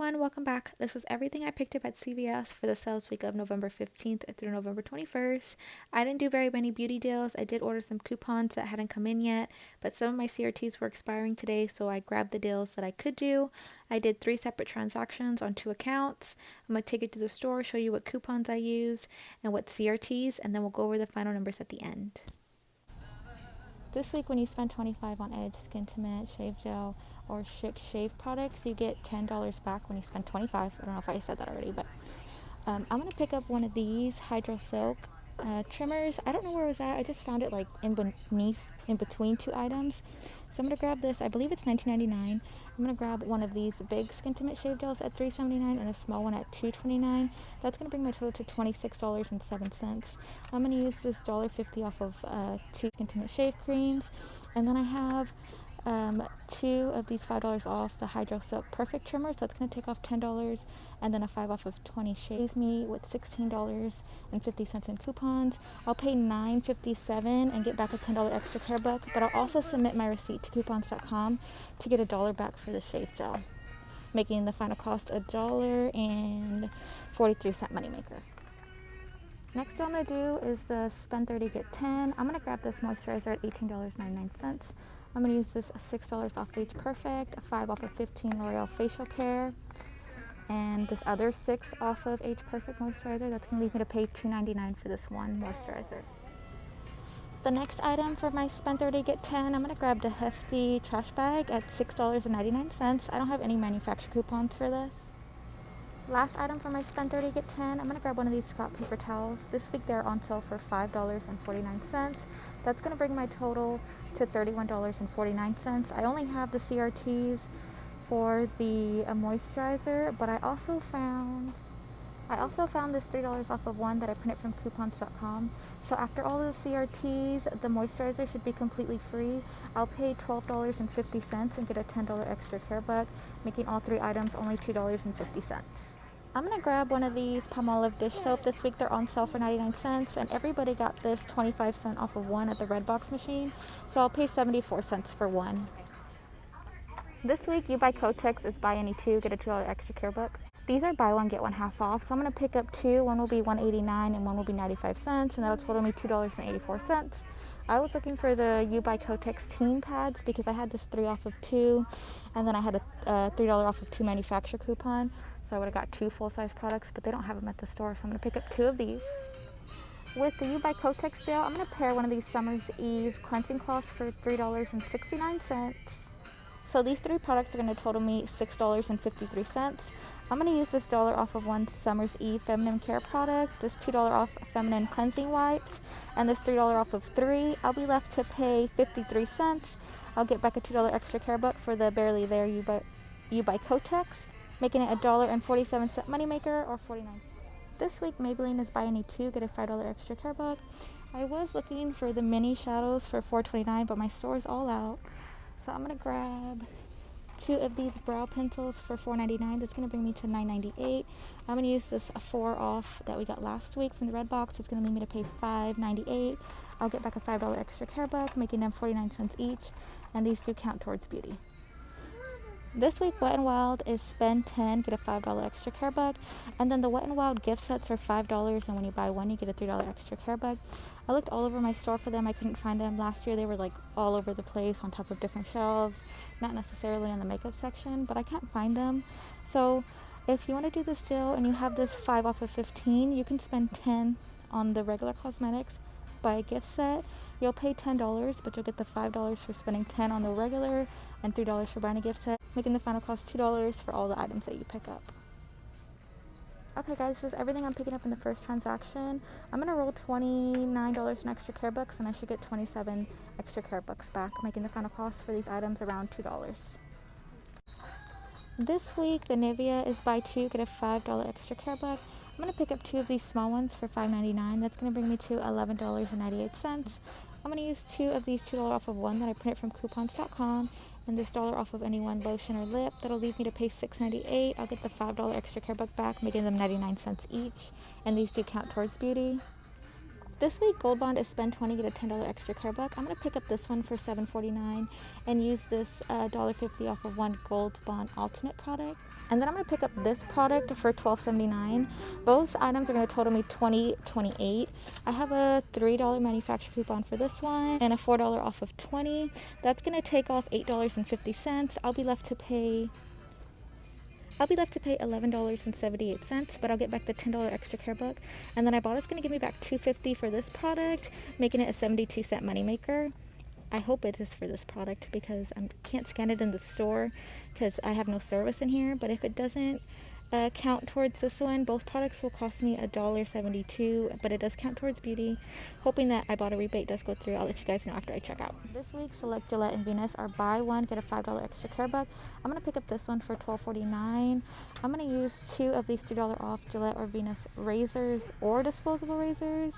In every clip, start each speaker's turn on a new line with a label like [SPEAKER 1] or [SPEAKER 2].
[SPEAKER 1] everyone, welcome back. This is everything I picked up at CVS for the sales week of November 15th through November 21st. I didn't do very many beauty deals. I did order some coupons that hadn't come in yet, but some of my CRTs were expiring today, so I grabbed the deals that I could do. I did 3 separate transactions on 2 accounts. I'm going to take it to the store, show you what coupons I used and what CRTs, and then we'll go over the final numbers at the end. This week, when you spend $25 on Edge Skin Tint, Shave Gel, or Schick Shave products, you get $10 back when you spend $25. I don't know if I said that already, but I'm going to pick up one of these Hydro Silk trimmers. I don't know where it was at. I just found it like in between 2 items. So I'm going to grab this. I believe it's $19.99. I'm going to grab one of these big Skin Tint shave gels at $3.79 and a small one at $2.29. That's going to bring my total to $26.07. I'm going to use this $1.50 off of 2 Skin Tint shave creams. And then I have 2 of these $5 off the Hydro Silk Perfect trimmers. That's going to take off $10 and then a 5 off of 20 shaves me with $16.50 in coupons. I'll pay $9.57 and get back a $10 extra care buck, but I'll also submit my receipt to coupons.com to get $1 back for the shave gel, making the final cost $1.43 moneymaker. Next I'm going to do is the spend 30 get 10. I'm going to grab this moisturizer at $18.99. I'm going to use this $6 off Age Perfect, a 5 off of 15 L'Oreal Facial Care, and this other 6 off of Age Perfect moisturizer. That's going to leave me to pay $2.99 for this one moisturizer. The next item for my spend 30 get 10, I'm going to grab the hefty trash bag at $6.99. I don't have any manufacturer coupons for this. Last item for my spend 30 get 10, I'm going to grab one of these Scott paper towels. This week they're on sale for $5.49. That's going to bring my total to $31.49. I only have the CRTs for the moisturizer, but I also found this $3 off of one that I printed from coupons.com. So after all of the CRTs, the moisturizer should be completely free. I'll pay $12.50 and get a $10 extra care buck, making all 3 items only $2.50. I'm going to grab one of these Palmolive dish soap. This week they're on sale for 99 cents, and everybody got this 25% off of one at the Redbox machine, so I'll pay 74 cents for one. This week, you buy Kotex, it's buy any 2, get a $2 extra care buck. These are buy one, get one half off, so I'm going to pick up 2. One will be $1.89 and one will be 95 cents, and that'll total me $2.84. I was looking for the You Buy Kotex team pads because I had this 3 off of 2, and then I had a $3 off of 2 manufacturer coupon, so I would have got 2 full-size products, but they don't have them at the store, so I'm going to pick up 2 of these. With the You Buy Kotex gel, I'm going to pair one of these Summer's Eve cleansing cloths for $3.69. So these 3 products are going to total me $6.53. I'm going to use this $1 off of one Summer's Eve feminine care product, this $2 off feminine cleansing wipes, and this $3 off of 3. I'll be left to pay 53 cents. I'll get back a $2 extra care buck for the Barely There You Buy Kotex, making it $1.47 moneymaker, or 49. This week Maybelline is buy any 2, get a $5 extra care buck. I was looking for the mini shadows for $4.29, but my store is all out. So I'm going to grab 2 of these brow pencils for $4.99. That's going to bring me to $9.98. I'm going to use this 4 off that we got last week from the Redbox. It's going to leave me to pay $5.98. I'll get back a $5 extra care buck, making them 49 cents each, and these do count towards beauty. This week, Wet n Wild is spend 10, get a $5 extra care buck, and then the Wet n Wild gift sets are $5, and when you buy one, you get a $3 extra care buck. I looked all over my store for them. I couldn't find them. Last year, they were like all over the place on top of different shelves, not necessarily in the makeup section, but I can't find them. So if you want to do this deal and you have this 5 off of 15, you can spend 10 on the regular cosmetics, buy a gift set. You'll pay $10, but you'll get the $5 for spending 10 on the regular and $3 for buying a gift set, making the final cost $2 for all the items that you pick up. Okay guys, this is everything I'm picking up in the first transaction. I'm going to roll $29 in extra care bucks, and I should get 27 extra care bucks back, making the final cost for these items around $2. This week, the Nivea is buy 2, get a $5 extra care buck. I'm going to pick up 2 of these small ones for $5.99. That's going to bring me to $11.98. I'm going to use 2 of these $2 off of one that I printed from coupons.com, and this $1 off of any one lotion or lip. That'll leave me to pay $6.98. I'll get the $5 extra care buck back, making them 99 cents each, and these do count towards beauty. This week, Gold Bond is spend $20, get a $10 extra care buck. I'm going to pick up this one for $7.49 and use this $1.50 off of one Gold Bond Ultimate product. And then I'm going to pick up this product for $12.79. Both items are going to total me $20.28. I have a $3 manufacturer coupon for this one and a $4 off of 20. That's going to take off $8.50. I'll be left to pay $11.78, but I'll get back the $10 extra care buck. And then I bought it's going to give me back $2.50 for this product, making it a 72-cent moneymaker. I hope it is for this product because I can't scan it in the store because I have no service in here. But if it doesn't count towards this one, both products will cost me $1.72, but it does count towards beauty. Hoping that I bought a rebate does go through. I'll let you guys know after I check out. This week, Select Gillette and Venus are buy one, get a $5 extra care buck. I'm going to pick up this one for $12.49. I'm going to use 2 of these $3 off Gillette or Venus razors or disposable razors.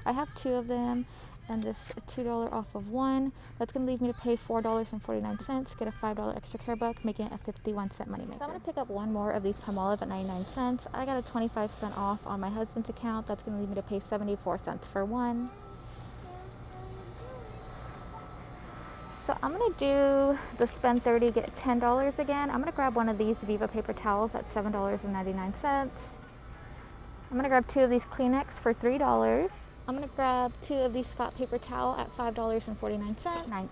[SPEAKER 1] I have 2 of them and this $2 off of one. That's going to leave me to pay $4.49, get a $5 extra care buck, making it a 51-cent moneymaker. So I'm going to pick up one more of these Palmolive at 99 cents. I got a 25-cent off on my husband's account. That's going to leave me to pay 74 cents for one. So I'm going to do the spend 30, get $10 again. I'm going to grab one of these Viva paper towels at $7.99. I'm going to grab 2 of these Kleenex for $3. I'm going to grab 2 of these Scott paper towel at $5.49.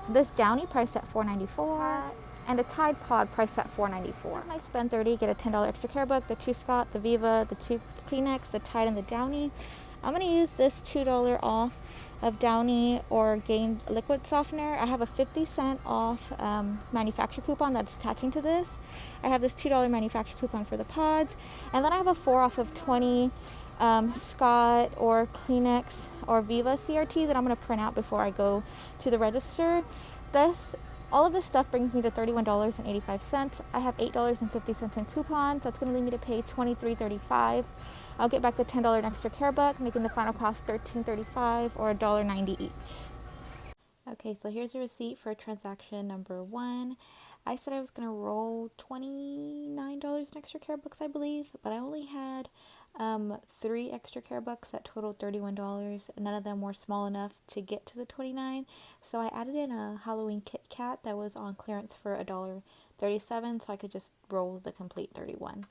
[SPEAKER 1] This Downy priced at $4.94. And a Tide Pod priced at $4.94. My spend 30, get a $10 extra care book, the 2 Scott, the Viva, the 2 Kleenex, the Tide, and the Downy. I'm going to use this $2 off of Downy or Gain liquid softener. I have a 50-cent off manufacturer coupon that's attaching to this. I have this $2 manufacturer coupon for the pods. And then I have a 4 off of 20 Scott or Kleenex or Viva CRT that I'm going to print out before I go to the register. All of this stuff brings me to $31.85. I have $8.50 in coupons. That's going to leave me to pay $23.35. I'll get back the $10 extra care buck, making the final cost $13.35 or $1.90 each. Okay, so here's a receipt for transaction number 1. I said I was going to roll $29 in extra care bucks, I believe, but I only had 3 extra care bucks that totaled $31. None of them were small enough to get to the 29, so I added in a Halloween Kit Kat that was on clearance for $1.37, so I could just roll the complete 31.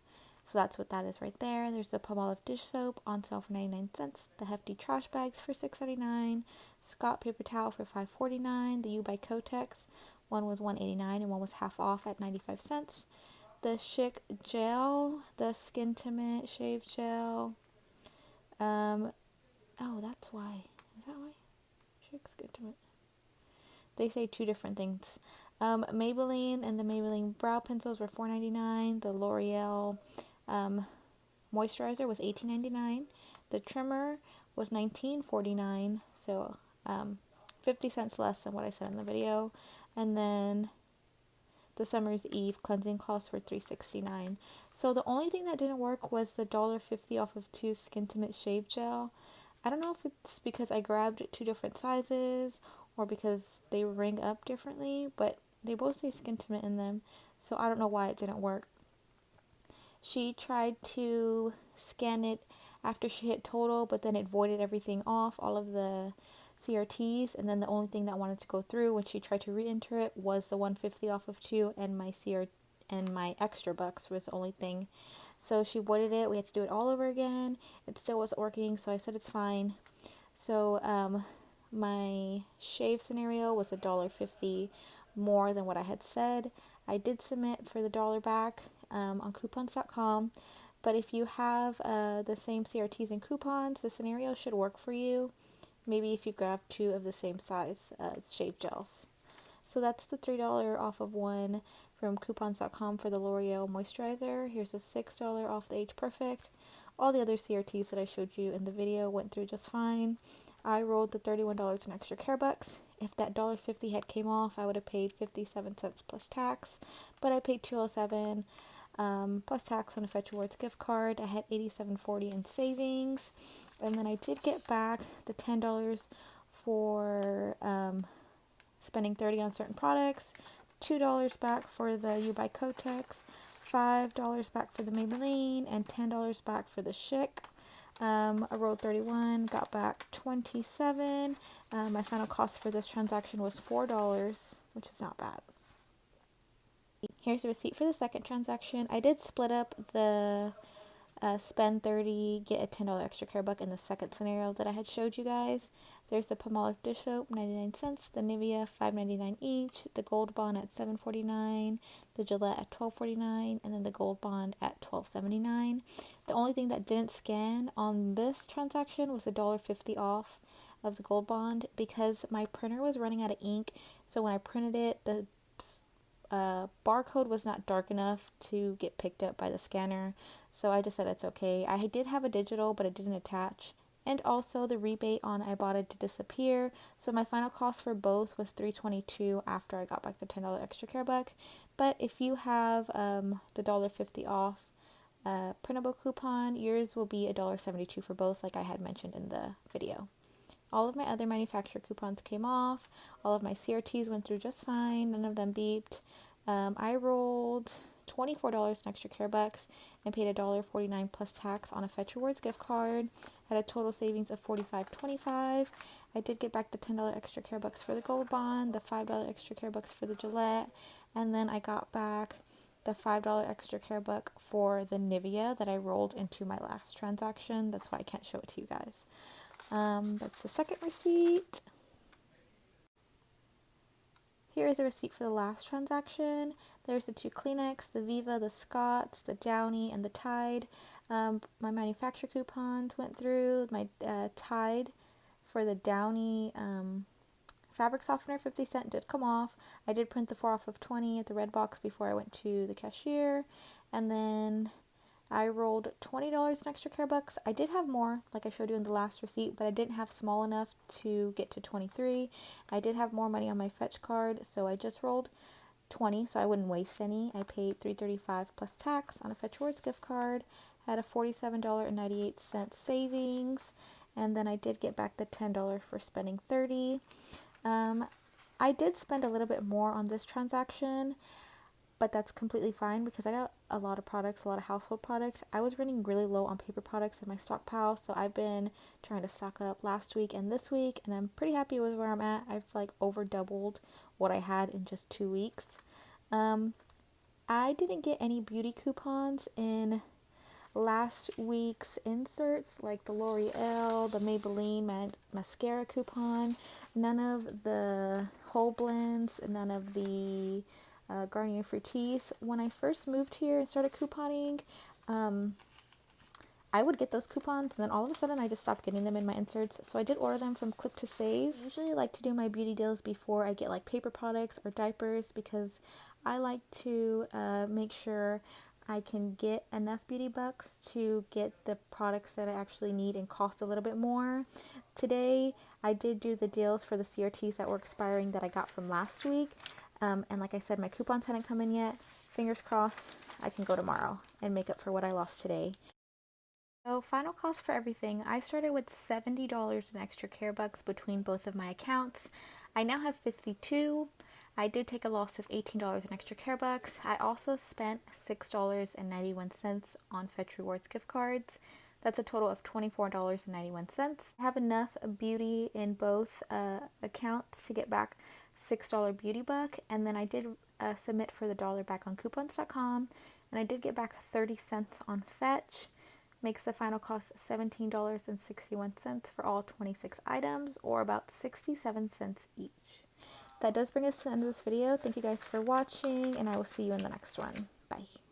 [SPEAKER 1] So that's what that is right there. There's the Palmolive dish soap on sale for 99 cents. The hefty trash bags for $6.99. Scott paper towel for $5.49. The U by Kotex. One was $1.89 and one was half off at 95 cents. The Schick gel, the Skintimate shave gel. Oh, that's why. Is that why? Schick Skintimate. They say 2 different things. Maybelline and the Maybelline brow pencils were $4.99. The L'Oreal moisturizer was $18.99. The trimmer was $19.49, so 50 cents less than what I said in the video. And then the Summer's Eve cleansing cloths were $3.69. So the only thing that didn't work was the $1.50 off of 2 Skintimate shave gel. I don't know if it's because I grabbed 2 different sizes or because they ring up differently, but they both say Skintimate in them, so I don't know why it didn't work. She tried to scan it after she hit total, but then it voided everything off, all of the CRTs, and then the only thing that wanted to go through when she tried to re-enter it was the $1.50 off of 2, and my extra bucks was the only thing. So she voided it. We had to do it all over again. It still wasn't working, so I said it's fine. So my shave scenario was $1.50 more than what I had said. I did submit for the $1 back on coupons.com, but if you have the same CRTs and coupons, the scenario should work for you. Maybe if you grab 2 of the same size shave gels. So that's the $3 off of 1 from coupons.com for the L'Oreal moisturizer. Here's a $6 off the Age Perfect. All the other CRTs that I showed you in the video went through just fine. I rolled the $31 in extra care bucks. If that $1.50 had came off, I would have paid 57 cents plus tax, but I paid $2.07 plus tax on a Fetch Rewards gift card. I had $87.40 in savings, and then I did get back the $10 for spending $30 on certain products, $2 back for the U by Kotex, $5 back for the Maybelline, and $10 back for the Schick. I rolled 31, got back 27. My final cost for this transaction was $4, which is not bad. Here's the receipt for the second transaction. I did split up the spend 30, get a $10 extra care buck in the second scenario that I had showed you guys. There's the Palmolive dish soap, 99 cents, the Nivea, $5.99 each, the Gold Bond at $7.49, the Gillette at $12.49, and then the Gold Bond at $12.79. The only thing that didn't scan on this transaction was the $1.50 off of the Gold Bond because my printer was running out of ink. So when I printed it, the barcode was not dark enough to get picked up by the scanner, so I just said it's okay. I did have a digital, but it didn't attach, and also the rebate on I bought it to disappear, so my final cost for both was $3.22 after I got back the $10 extra care buck. But if you have the $1.50 off printable coupon, yours will be $1.72 for both, like I had mentioned in the video. All of my other manufacturer coupons came off. All of my CRTs went through just fine. None of them beeped. I rolled $24 in extra care bucks and paid $1.49 plus tax on a Fetch Rewards gift card. Had a total savings of $45.25. I did get back the $10 extra care bucks for the Gold Bond, the $5 extra care bucks for the Gillette, and then I got back the $5 extra care buck for the Nivea that I rolled into my last transaction. That's why I can't show it to you guys. That's the second receipt. Here is a receipt for the last transaction. There's the 2 Kleenex, the Viva, the Scott's, the Downy, and the Tide. My manufacturer coupons went through. My Tide for the Downy fabric softener, 50 cent, did come off. I did print the 4 off of 20 at the red box before I went to the cashier. And then I rolled $20 in extra care bucks. I did have more, like I showed you in the last receipt, but I didn't have small enough to get to 23. I did have more money on my Fetch card, so I just rolled 20, so I wouldn't waste any. I paid $3.35 plus tax on a Fetch Rewards gift card, had a $47.98 savings, and then I did get back the $10 for spending 30. I did spend a little bit more on this transaction, but that's completely fine because I got a lot of products, a lot of household products. I was running really low on paper products in my stockpile, so I've been trying to stock up last week and this week, and I'm pretty happy with where I'm at. I've like over doubled what I had in just 2 weeks. I didn't get any beauty coupons in last week's inserts, like the L'Oreal, the Maybelline mascara coupon, none of the whole blends, none of the Garnier Fructis. When I first moved here and started couponing, I would get those coupons, and then all of a sudden I just stopped getting them in my inserts, so I did order them from Click to Save. I usually like to do my beauty deals before I get like paper products or diapers because I like to make sure I can get enough beauty bucks to get the products that I actually need and cost a little bit more. Today I did do the deals for the CRTs that were expiring that I got from last week. And like I said, my coupons hadn't come in yet. Fingers crossed I can go tomorrow and make up for what I lost today. So final cost for everything. I started with $70 in extra care bucks between both of my accounts. I now have 52. I did take a loss of $18 in extra care bucks. I also spent $6.91 on Fetch Rewards gift cards. That's a total of $24.91. I have enough beauty in both accounts to get back $6 beauty buck, and then I did submit for the dollar back on coupons.com, and I did get back 30 cents on Fetch. Makes the final cost $17.61 for all 26 items, or about 67 cents each. That does bring us to the end of this video. Thank you guys for watching, and I will see you in the next one. Bye.